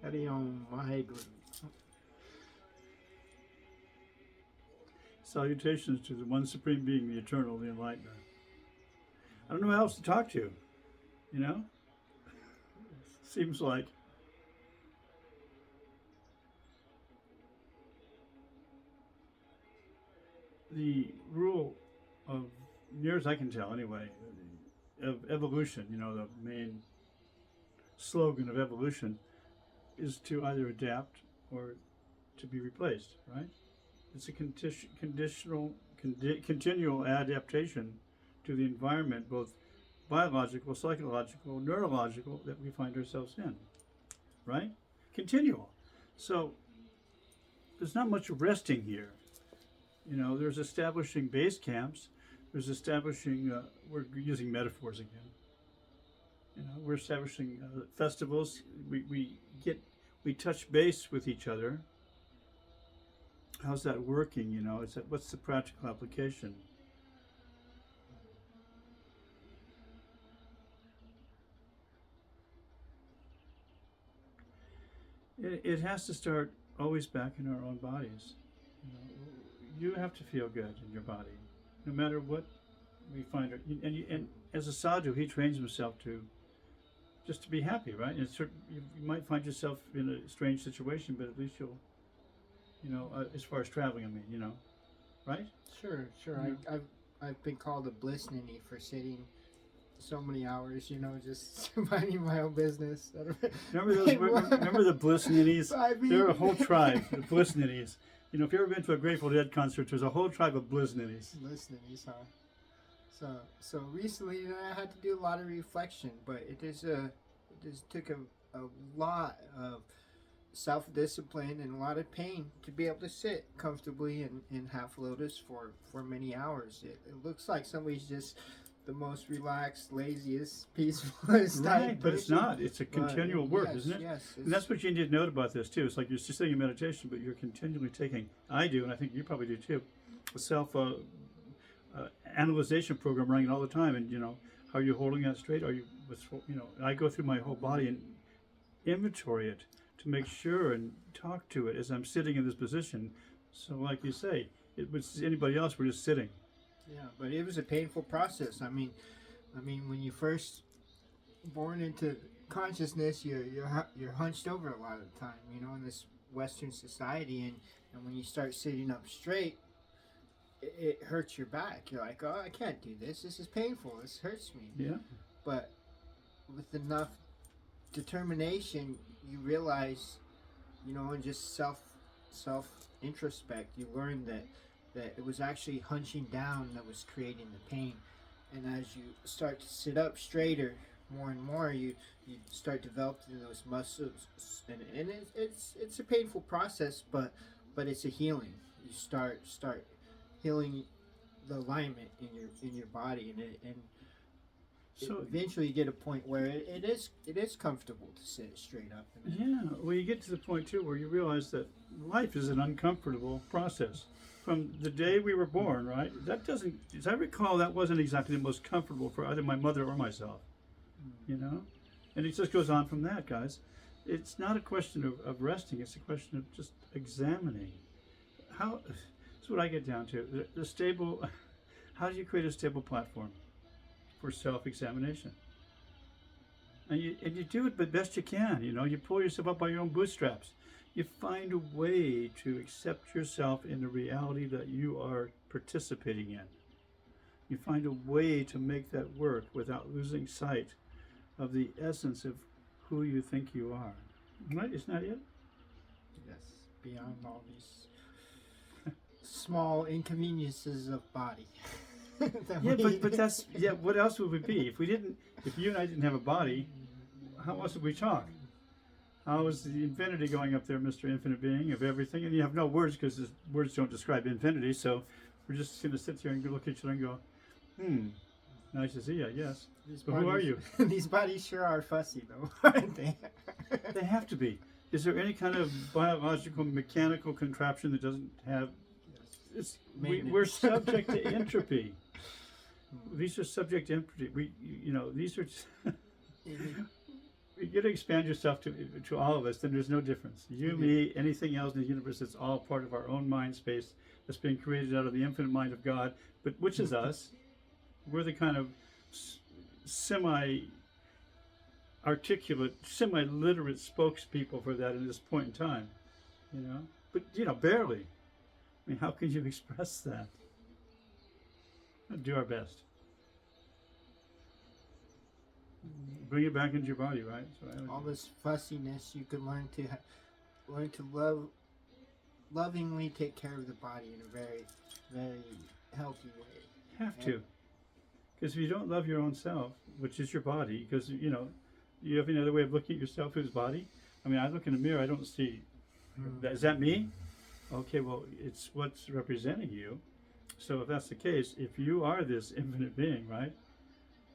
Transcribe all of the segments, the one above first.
Hari Om Vaheguru. Salutations to the one supreme being, the eternal, the enlightener. I don't know who else to talk to, you know? Seems like the rule of, near as I can tell anyway, of evolution, you know, the main slogan of evolution is to either adapt or to be replaced, right? It's a continual adaptation to the environment, both biological, psychological, neurological, that we find ourselves in, right? Continual. So there's not much resting here. You know, there's establishing base camps. There's establishing, we're using metaphors again. You know, we're establishing festivals. We touch base with each other. How's that working? You know, what's the practical application? It has to start always back in our own bodies. You have to feel good in your body, no matter what we find. And as a sadhu, he trains himself to just to be happy, right? And you might find yourself in a strange situation, but at least you'll, you know, as far as traveling, I mean, you know, right? Sure. Yeah. I've been called a bliss ninny for sitting so many hours, you know, just minding my own business. Remember those? Remember the bliss ninnies? I mean, They're a whole tribe, the bliss ninnies. You know, if you've ever been to a Grateful Dead concert, there's a whole tribe of bliss ninnies. Bliss ninnies, huh? So recently, you know, I had to do a lot of reflection, but it just took a lot of self-discipline and a lot of pain to be able to sit comfortably in half lotus for many hours. It looks like somebody's just the most relaxed, laziest, peacefulest type Right, but it's person. not. It's a continual work, Yes, isn't it? yes, And that's what you need to note about this too. It's like you're just sitting in meditation, but you're continually taking. I do, and I think you probably do too. A self analyzation program running all the time, and you know, how are you holding that straight? Are you, you know? I go through my whole body and inventory it to make sure and talk to it as I'm sitting in this position. So, like you say, it was anybody else. We're just sitting. Yeah, but it was a painful process. I mean, when you first born into consciousness, you're hunched over a lot of the time, you know, in this Western society, and when you start sitting up straight, it hurts your back. You're like, oh, I can't do this. This is painful. This hurts me. Yeah. But with enough determination, you realize, you know, and just self introspect, you learn that it was actually hunching down that was creating the pain. And as you start to sit up straighter more and more, you start developing those muscles, and it's a painful process, but it's a healing. You start healing the alignment in your body, and so eventually you get a point where it is comfortable to sit straight up. Yeah, well, you get to the point too where you realize that life is an uncomfortable process. From the day we were born, right? That doesn't, as I recall, that wasn't exactly the most comfortable for either my mother or myself, you know? And it just goes on from that, guys. It's not a question of resting, it's a question of just examining. That's what I get down to. The stable, how do you create a stable platform for self-examination? And you do it the best you can, you know? You pull yourself up by your own bootstraps. You find a way to accept yourself in the reality that you are participating in. You find a way to make that work without losing sight of the essence of who you think you are. Right? Isn't that it? Yes, beyond all these small inconveniences of body. But that's, yeah, what else would we be? If you and I didn't have a body, how else would we talk? How is the infinity going up there, Mr. Infinite Being of everything? And you have no words because the words don't describe infinity, so we're just going to sit here and look at each other and go, nice to see you, yes. But who are you? These bodies sure are fussy, though, aren't they? They have to be. Is there any kind of biological, mechanical contraption that doesn't have... We're subject to entropy. These are subject to entropy. These are... you get to expand yourself to all of us, then there's no difference. You, me, anything else in the universe, it's all part of our own mind space that's been created out of the infinite mind of God, but which is us. We're the kind of semi-articulate, semi-literate spokespeople for that in this point in time, you know? But, you know, barely. I mean, how can you express that? Do our best. Bring it back into your body, right? All this fussiness, you can learn to lovingly take care of the body in a very, very healthy way. Have to. Because if you don't love your own self, which is your body, because, you know, you have any other way of looking at yourself as body? I mean, I look in the mirror, I don't see, is that me? Okay, well, it's what's representing you. So if that's the case, if you are this infinite being, right?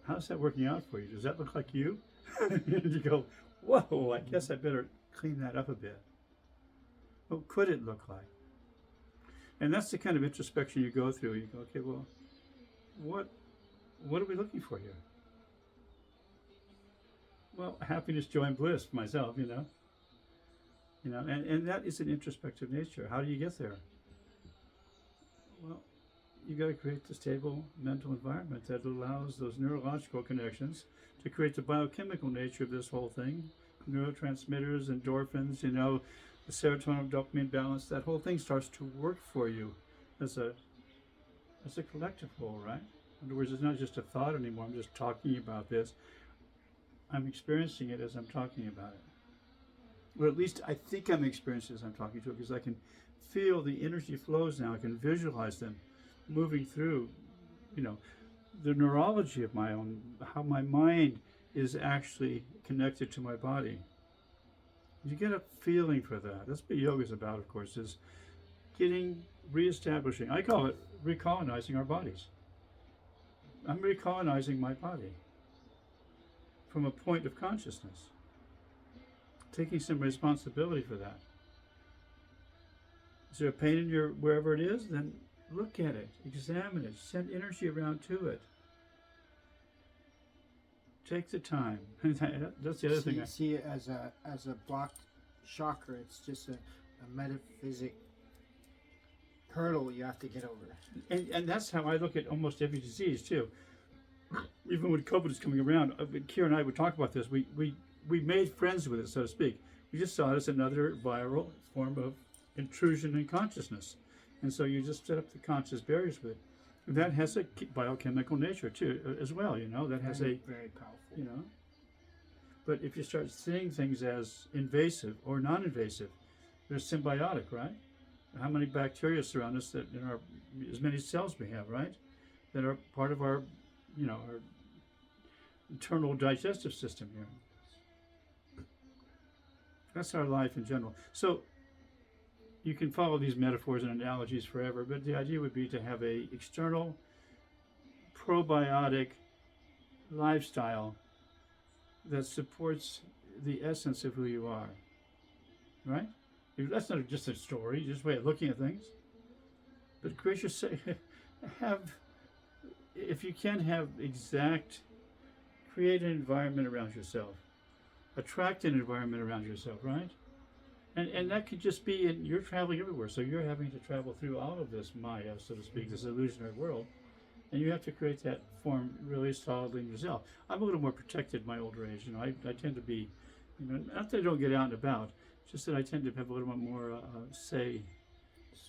How's that working out for you? Does that look like you? And you go, whoa, I guess I better clean that up a bit. What could it look like? And that's the kind of introspection you go through. You go, okay, well, what are we looking for here? Well, happiness, joy, and bliss for myself, you know. You know, and that is an introspective nature. How do you get there? Well, you got to create the stable mental environment that allows those neurological connections to create the biochemical nature of this whole thing. Neurotransmitters, endorphins, you know, the serotonin, dopamine balance, that whole thing starts to work for you as a collective whole, right? In other words, it's not just a thought anymore. I'm just talking about this. I'm experiencing it as I'm talking about it. Or at least I think I'm experiencing it as I'm talking to it, because I can feel the energy flows now. I can visualize them moving through, you know, the neurology of my own, how my mind is actually connected to my body. You get a feeling for that. That's what yoga is about, of course, is reestablishing. I call it recolonizing our bodies. I'm recolonizing my body from a point of consciousness, taking some responsibility for that. Is there a pain in your wherever it is? Then look at it, examine it, send energy around to it. Take the time. That's the other thing. See it as a blocked chakra. It's just a metaphysic hurdle you have to get over. And that's how I look at almost every disease too. Even when COVID is coming around, Kira and I would talk about this. We made friends with it, so to speak. We just saw it as another viral form of intrusion in consciousness. And so you just set up the conscious barriers with it. That has a biochemical nature too, as well, you know. That has very powerful. You know. But if you start seeing things as invasive or non-invasive, they're symbiotic, right? How many bacteria surround us that in our, as many cells we have, right? That are part of our, you know, our internal digestive system here. That's our life in general. So you can follow these metaphors and analogies forever, but the idea would be to have a external probiotic lifestyle that supports the essence of who you are, right? That's not just a story, just a way of looking at things. But create if you can create an environment around yourself, attract an environment around yourself, right? And that could just be you're traveling everywhere, so you're having to travel through all of this Maya, so to speak, this illusionary world, and you have to create that form really solidly in yourself. I'm a little more protected in my older age, you know. I tend to be, you know, not that I don't get out and about, just that I tend to have a little bit more,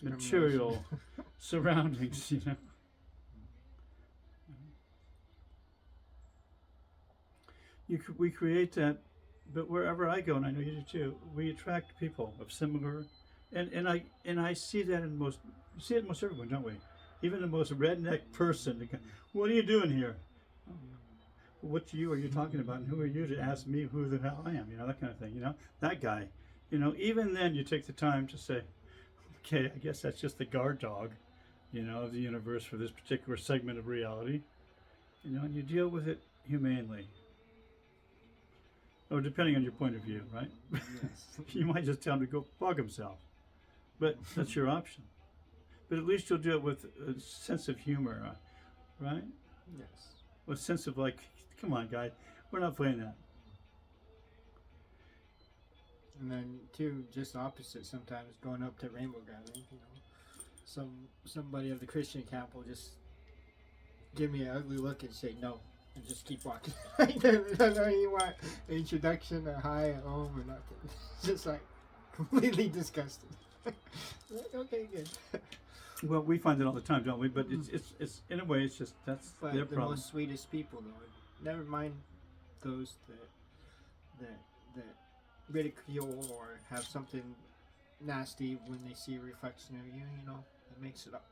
material surroundings, you know. We create that. But wherever I go, and I know you do too, we attract people of similar, and I see that in most everyone, don't we? Even the most redneck person. What are you doing here? What are you talking about, and who are you to ask me who the hell I am? You know, that kind of thing. You know, that guy. You know, even then you take the time to say, okay, I guess that's just the guard dog, you know, of the universe for this particular segment of reality. You know, and you deal with it humanely. Or depending on your point of view, right? Yes. You might just tell him to go fuck himself. But that's your option. But at least you'll do it with a sense of humor, right? Yes. With a sense of like, come on, guy, we're not playing that. And then too, just opposite sometimes going up to rainbow gathering. You know, somebody of the Christian camp will just give me an ugly look and say no, and just keep walking. I don't even want an introduction or hi at home or nothing. Just like completely disgusted. Like, okay, good. Well, we find it all the time, don't we? But it's in a way, it's just that's But their the problem. most sweetest people, though. Never mind those that ridicule or have something nasty when they see a reflection of you. You know, it makes it up.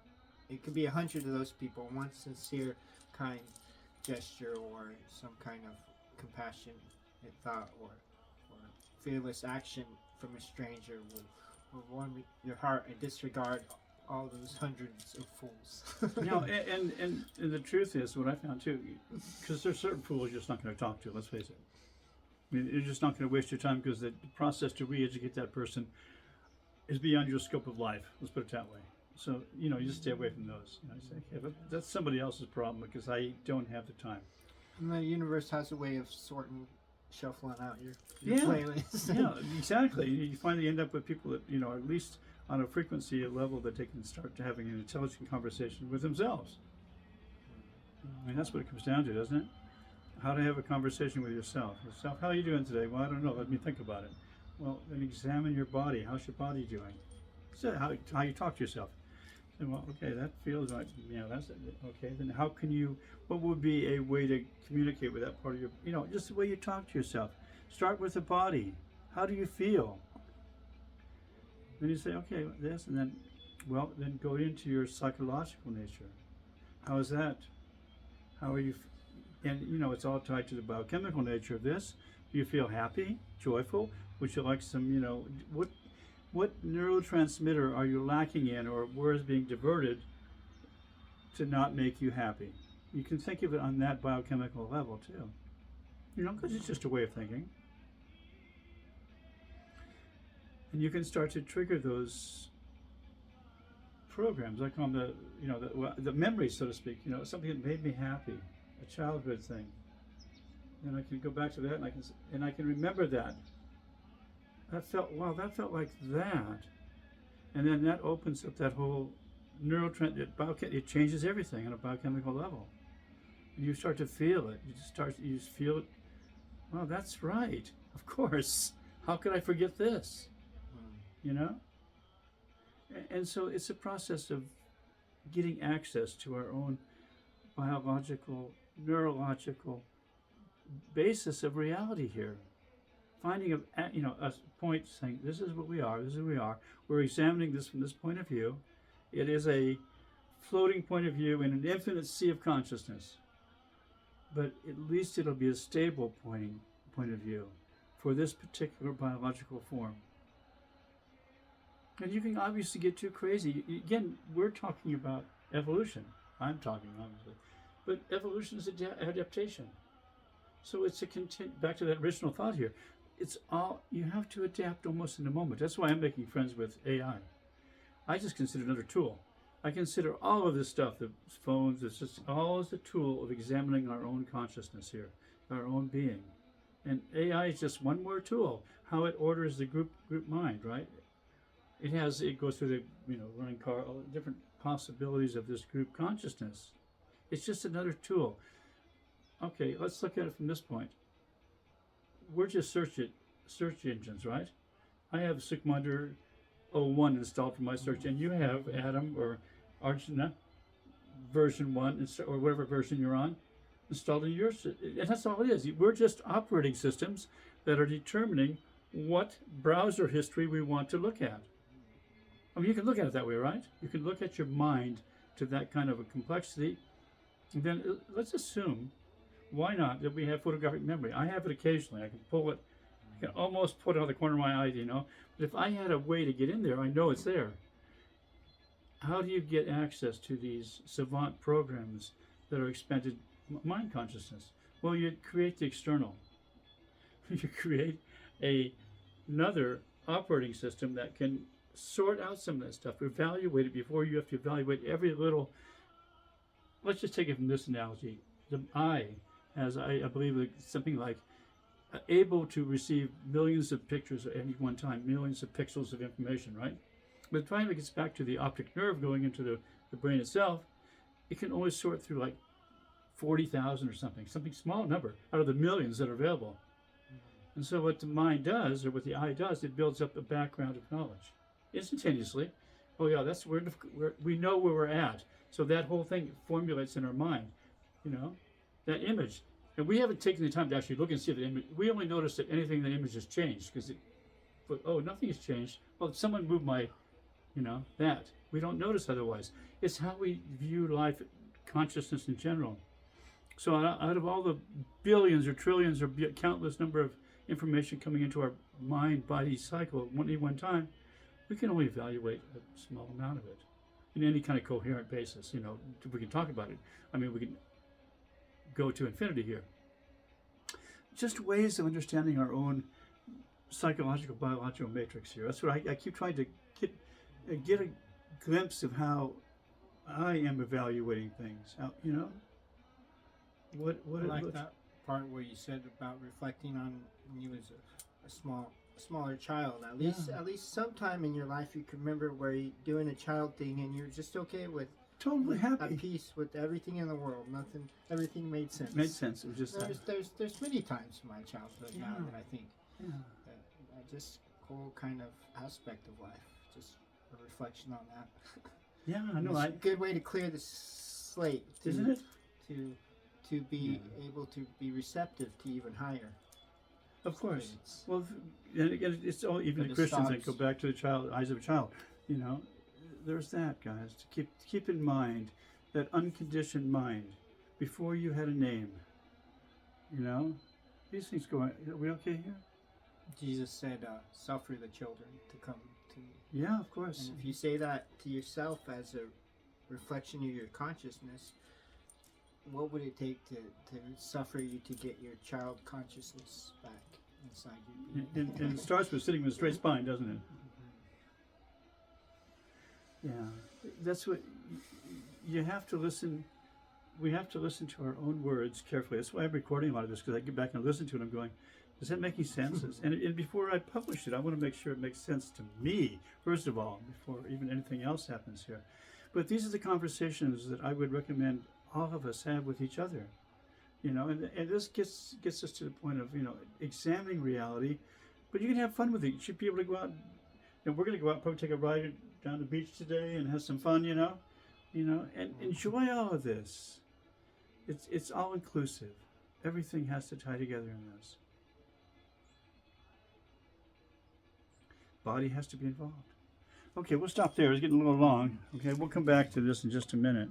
It could be 100 of those people. One sincere, kind gesture or some kind of compassionate thought or fearless action from a stranger will warm your heart and disregard all those hundreds of fools. You know, and the truth is, what I found too, because there's certain fools you're just not going to talk to. Let's face it. I mean, you're just not going to waste your time because the process to re-educate that person is beyond your scope of life. Let's put it that way. So, you know, you just stay away from those. You know, you say, okay, but that's somebody else's problem because I don't have the time. And the universe has a way of shuffling out your playlist. Yeah, exactly. You finally end up with people that, you know, at least on a frequency level that they can start to having an intelligent conversation with themselves. I mean, that's what it comes down to, doesn't it? How to have a conversation with yourself. How are you doing today? Well, I don't know. Let me think about it. Well, then examine your body. How's your body doing? So how you talk to yourself. And, well, okay, that feels like, you know, that's it. Okay. Then how can you? What would be a way to communicate with that part of your? You know, just the way you talk to yourself. Start with the body. How do you feel? Then you say, okay, this, and then, well, then go into your psychological nature. How is that? How are you? And, you know, it's all tied to the biochemical nature of this. Do you feel happy, joyful? Would you like some, you know, what neurotransmitter are you lacking in, or where is being diverted to not make you happy? You can think of it on that biochemical level, too. You know, because it's just a way of thinking. And you can start to trigger those programs. I call them the, you know, the memories, so to speak. You know, something that made me happy, a childhood thing. And I can go back to that, and I can remember that. That felt like that. And then that opens up that whole it changes everything on a biochemical level. And you start to feel it. You just feel it. Well, that's right. Of course. How could I forget this? You know? And so it's a process of getting access to our own biological, neurological basis of reality here. Finding a point saying, this is what we are, this is who we are. We're examining this from this point of view. It is a floating point of view in an infinite sea of consciousness. But at least it'll be a stable point of view for this particular biological form. And you can obviously get too crazy. Again, we're talking about evolution. I'm talking, obviously. But evolution is adaptation. So it's back to that original thought here. It's all, you have to adapt almost in the moment. That's why I'm making friends with AI. I just consider it another tool. I consider all of this stuff, the phones, it's just all as a tool of examining our own consciousness here, our own being. And AI is just one more tool, how it orders the group mind, right? It goes through the, running car, all the different possibilities of this group consciousness. It's just another tool. Okay, let's look at it from this point. We're just search engines, right? I have Sigmunder 01 installed for my search, and you have Adam or Arjuna version 1, or whatever version you're on, installed in yours. And that's all it is. We're just operating systems that are determining what browser history we want to look at. I mean, you can look at it that way, right? You can look at your mind to that kind of a complexity. And then let's assume, why not, that we have photographic memory. I have it occasionally. I can pull it. I can almost put it out the corner of my eye, But if I had a way to get in there, I know it's there. How do you get access to these savant programs that are expanded mind consciousness? Well, you create the external. You create another operating system that can sort out some of that stuff, evaluate it before you have to evaluate every little. Let's just take it from this analogy. The eye has, I believe, something like able to receive millions of pictures at any one time, millions of pixels of information, right? By the time it gets back to the optic nerve going into the brain itself, it can only sort through like 40,000 or something small number out of the millions that are available. And so what the mind does, or what the eye does, it builds up a background of knowledge instantaneously. Oh yeah, that's where we know where we're at. So that whole thing formulates in our mind, that image. And we haven't taken the time to actually look and see the image. We only notice that anything in the image has changed but nothing has changed. Well, someone moved my, that. We don't notice otherwise. It's how we view life, consciousness in general. So out of all the billions or trillions or countless number of information coming into our mind-body cycle at any one time, we can only evaluate a small amount of it in any kind of coherent basis. We can talk about it. I mean, we can go to infinity here. Just ways of understanding our own psychological, biological matrix here. That's what I keep trying to get a glimpse of how I am evaluating things. What I like that part where you said about reflecting on when you was a smaller child. At least sometime in your life you can remember where you're doing a child thing and you're just okay with totally happy, at peace with everything in the world. Everything made sense. Made sense. It was just there's many times in my childhood now that I think that just whole kind of aspect of life, just a reflection on that. Yeah, I know. It's a good way to clear the slate, isn't it? To be able to be receptive to even higher. Of course. Well, and again, it's all even the Christians that go back to the eyes of a child. There's that, guys. To keep in mind that unconditioned mind before you had a name. These things go. Are we okay here? Jesus said, "Suffer the children to come to me." Yeah, of course. And if you say that to yourself as a reflection of your consciousness, what would it take to suffer you to get your child consciousness back inside you? And it starts with sitting with a straight spine, doesn't it? Yeah, that's what you have to listen. We have to listen to our own words carefully. That's why I'm recording a lot of this, because I get back and listen to it. I'm going, does that make any sense? And before I publish it, I want to make sure it makes sense to me, first of all, before even anything else happens here. But these are the conversations that I would recommend all of us have with each other, and this gets us to the point of examining reality, but you can have fun with it. You should be able to go out. We're going to go out, probably take a ride down the beach today and have some fun, and enjoy all of this. It's all inclusive. Everything has to tie together in this. Body has to be involved. Okay, we'll stop there. It's getting a little long. Okay, we'll come back to this in just a minute.